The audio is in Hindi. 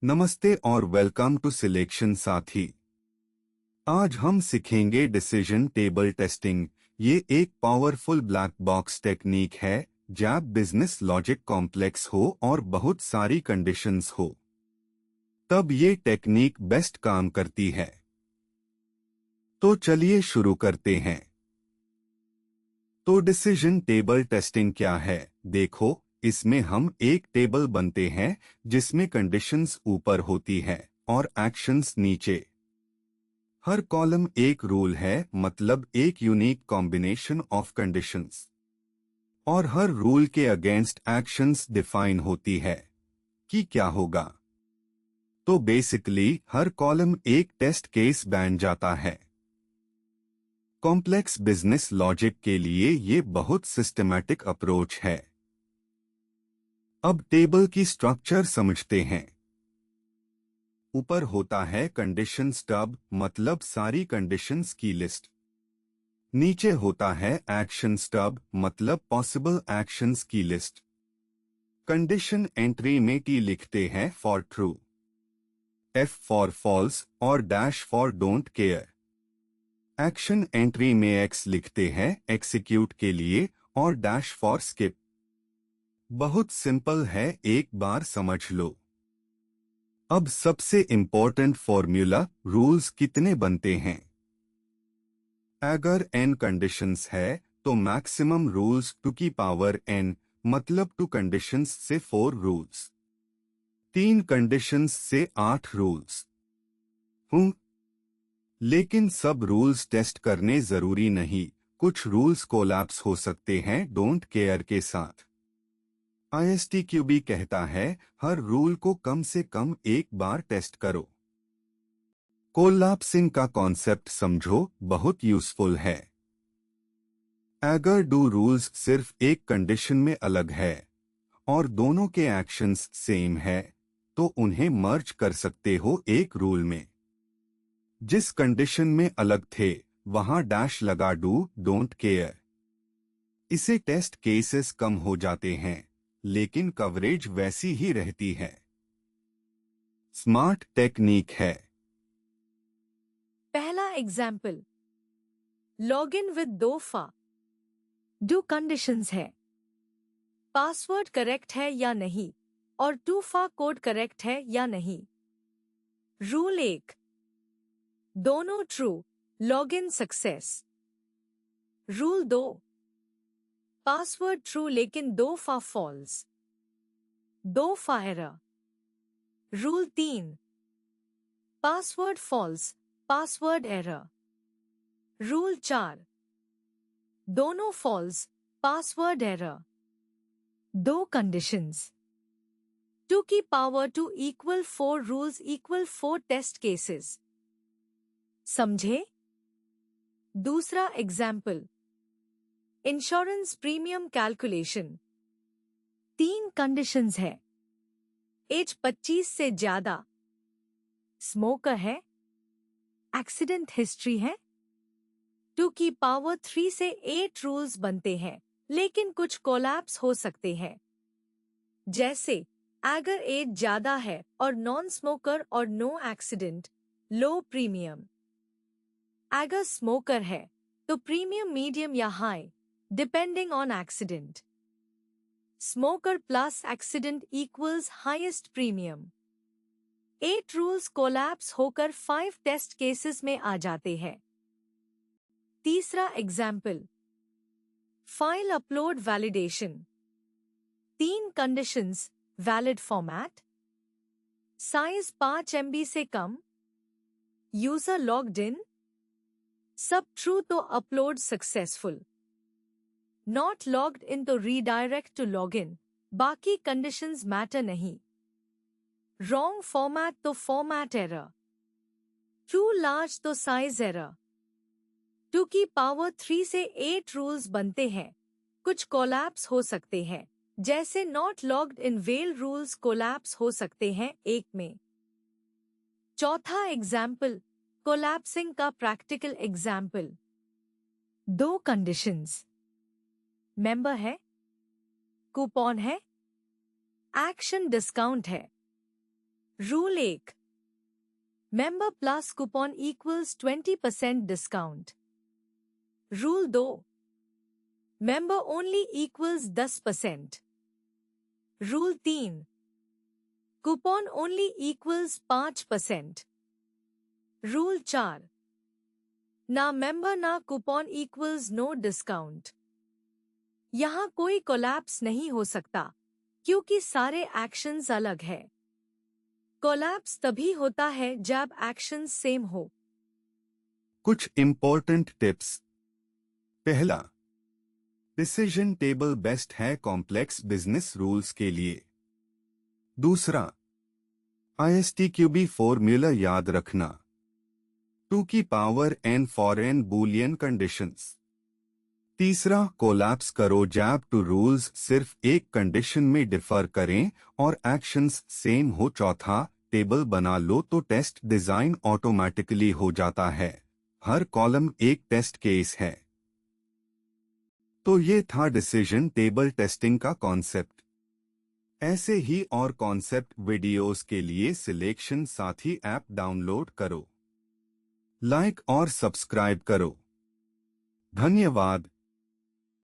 नमस्ते और वेलकम टू सिलेक्शन साथी। आज हम सीखेंगे डिसीजन टेबल टेस्टिंग। ये एक पावरफुल ब्लैक बॉक्स टेक्निक है जब बिजनेस लॉजिक कॉम्प्लेक्स हो और बहुत सारी कंडीशंस हो, तब ये टेक्निक बेस्ट काम करती है। तो चलिए शुरू करते हैं। तो डिसीजन टेबल टेस्टिंग क्या है? देखो, इसमें हम एक टेबल बनते हैं जिसमें कंडीशंस ऊपर होती है और एक्शंस नीचे। हर कॉलम एक रूल है, मतलब एक यूनिक कॉम्बिनेशन ऑफ कंडीशंस, और हर रूल के अगेंस्ट एक्शंस डिफाइन होती है कि क्या होगा। तो बेसिकली हर कॉलम एक टेस्ट केस बन जाता है। कॉम्प्लेक्स बिजनेस लॉजिक के लिए ये बहुत सिस्टमैटिक अप्रोच है। अब टेबल की स्ट्रक्चर समझते हैं। ऊपर होता है कंडीशन स्टब, मतलब सारी कंडीशंस की लिस्ट। नीचे होता है एक्शन स्टब, मतलब पॉसिबल एक्शंस की लिस्ट। कंडीशन एंट्री में टी लिखते हैं for true, F for false और dash for don't care. Action entry में एक्स लिखते हैं एग्जीक्यूट के लिए और डैश फॉर स्किप। बहुत सिंपल है, एक बार समझ लो। अब सबसे इंपॉर्टेंट फॉर्मूला, रूल्स कितने बनते हैं। अगर n कंडीशंस है तो मैक्सिमम रूल्स टू की पावर n, मतलब 2 कंडीशंस से 4 रूल्स, 3 कंडीशंस से 8 रूल्स। लेकिन सब रूल्स टेस्ट करने जरूरी नहीं, कुछ रूल्स कोलैप्स हो सकते हैं डोंट केयर के साथ। ISTQB कहता है हर रूल को कम से कम एक बार टेस्ट करो। कोलैप्सिंग का कॉन्सेप्ट समझो, बहुत यूजफुल है। अगर दो रूल्स सिर्फ एक कंडीशन में अलग है और दोनों के एक्शंस सेम है, तो उन्हें मर्ज कर सकते हो एक रूल में। जिस कंडीशन में अलग थे वहां डैश लगा डू डोंट केयर। इसे टेस्ट केसेस कम हो जाते हैं, लेकिन कवरेज वैसी ही रहती है। स्मार्ट टेक्निक है। पहला एग्जाम्पल, लॉग इन विद दोफा। डू कंडीशंस है, पासवर्ड करेक्ट है या नहीं, और टूफा कोड करेक्ट है या नहीं। रूल 1, दोनों true, log in success. Rule 2, password true लेकिन दोफा फॉल्स, दोफा error. Rule 3, password false, password error. Rule 4, दोनों फॉल्स, पासवर्ड एरर। दो कंडीशंस, 2 की power 2 equal 4 rules equal 4 test cases. समझे? दूसरा example, insurance premium calculation. 3 conditions है, एज 25 से ज्यादा, स्मोकर है, एक्सीडेंट हिस्ट्री है। 2 की पावर 3 से 8 रूल्स बनते हैं, लेकिन कुछ कोलैप्स हो सकते हैं। जैसे अगर एज ज्यादा है और नॉन स्मोकर और नो एक्सीडेंट, लो प्रीमियम। अगर स्मोकर है तो प्रीमियम मीडियम या high, depending on accident. Smoker plus accident equals highest premium. 8 rules collapse होकर 5 टेस्ट केसेस में आ जाते हैं। तीसरा example, file upload validation. 3 conditions, valid format, size 5 MB से कम, यूजर लॉग्ड इन। सब ट्रू तो upload successful, not logged in तो रीडायरेक्ट टू लॉगिन, बाकी कंडीशंस मैटर नहीं। रॉन्ग फॉर्मेट तो फॉर्मेट एरर, टू लार्ज तो साइज एरर। 2 की पावर 3 से 8 रूल्स बनते हैं, कुछ कोलैप्स हो सकते हैं, जैसे not logged in well rules collapse हो सकते हैं एक में। चौथा एग्जाम्पल, कोलैप्सिंग का प्रैक्टिकल एग्जाम्पल। 2 कंडीशंस, मेंबर है, कूपन है, एक्शन डिस्काउंट है। Rule 1, member plus coupon equals 20% discount. Rule 2, member only equals 10%। Rule 3, coupon only equals 5%। Rule 4, ना मेंबर ना कूपन इक्वल्स नो डिस्काउंट। यहाँ कोई कोलैप्स नहीं हो सकता क्योंकि सारे एक्शंस अलग है। कोलैप्स तभी होता है जब एक्शंस सेम हो। कुछ इंपॉर्टेंट टिप्स। पहला, डिसीजन टेबल बेस्ट है कॉम्प्लेक्स बिजनेस रूल्स के लिए। दूसरा, ISTQB फॉर्मूला याद रखना, 2 की power n for n Boolean conditions. तीसरा, कोलैप्स करो जब टू रूल्स सिर्फ एक कंडीशन में डिफर करें और एक्शंस सेम हो। चौथा, टेबल बना लो तो टेस्ट डिजाइन ऑटोमेटिकली हो जाता है, हर कॉलम एक टेस्ट केस है। तो ये था डिसीजन टेबल टेस्टिंग का कॉन्सेप्ट। ऐसे ही और कॉन्सेप्ट वीडियोस के लिए सिलेक्शन साथी ऐप डाउनलोड करो, लाइक और सब्सक्राइब करो। धन्यवाद।